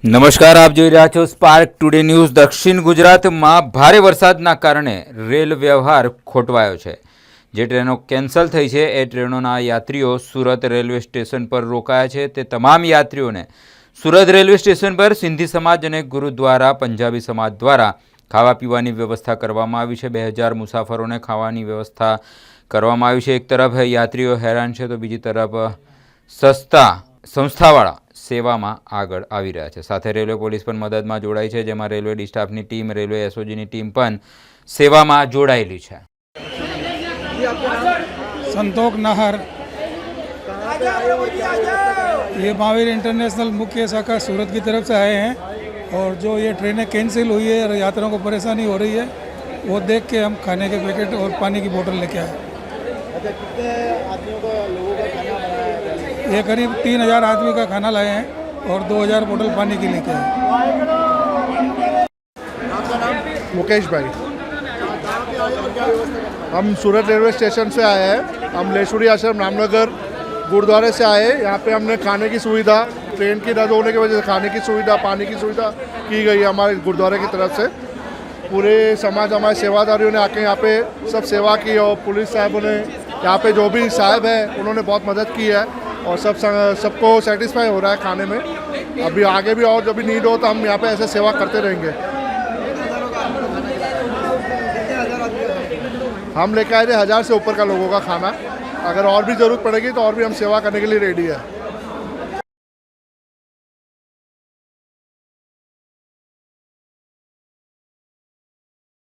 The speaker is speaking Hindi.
નમસ્કાર, આપ જોઈ રહ્યા છો સ્પાર્ક ટુડે ન્યૂઝ। દક્ષિણ ગુજરાતમાં ભારે વરસાદના કારણે રેલ વ્યવહાર ખોટવાયો છે। જે ટ્રેનો કેન્સલ થઈ છે એ ટ્રેનોના યાત્રીઓ સુરત રેલવે સ્ટેશન પર રોકાયા છે। તે તમામ યાત્રીઓને સુરત રેલવે સ્ટેશન પર સિંધી સમાજ અને ગુરુદ્વારા પંજાબી સમાજ દ્વારા ખાવા પીવાની વ્યવસ્થા કરવામાં આવી છે। 2000 મુસાફરોને ખાવાની વ્યવસ્થા કરવામાં આવી છે। એક તરફ યાત્રીઓ હેરાન છે તો બીજી તરફ સંસ્થાવાળા સેવામાં આગળ આવી રહ્યા છે। સાથે રેલવે પોલીસ પણ મદદમાં જોડાઈ છે, જેમાં રેલવે ડી સ્ટાફની ટીમ, રેલવે એસઓજીની ટીમ પણ સેવામાં જોડાયેલી છે। संतोष नाहर, ये महावीर इंटरनेशनल मुख्य शाखा सूरत की तरफ से आए हैं और जो ये ट्रेनें कैंसिल हुई है और यात्रियों को परेशानी हो रही है वो देख के हम खाने के पैकेट और पानी की बोतल लेके आए। कितने आदमियों का लोगों का खाना बनाया है? ये करीब 3000 आदमी का खाना लाए हैं और 2000 बोतल पानी की लेके आए। आपका नाम? मुकेश भाई, कहाँ पे आए और क्या व्यवस्था करना है? हम सूरत रेलवे स्टेशन से आए हैं। हम लेशुरी आश्रम रामनगर गुरुद्वारे से आए। यहाँ पे हमने खाने की सुविधा, ट्रेन की रद्द होने की वजह से खाने की सुविधा, पानी की सुविधा की गई है हमारे गुरुद्वारे की तरफ से। पूरे समाज, हमारे सेवादारियों ने आके यहाँ पे सब सेवा की और पुलिस साहबों ने यहाँ पे जो भी साहब है उन्होंने बहुत मदद की है और सबको सेटिस्फाई हो रहा है खाने में। अभी आगे भी और जब भी नीड हो तो हम यहाँ पे ऐसे सेवा करते रहेंगे। हम लेकर आए थे 1000 से ऊपर का लोगों का खाना। अगर और भी ज़रूरत पड़ेगी तो और भी हम सेवा करने के लिए रेडी है।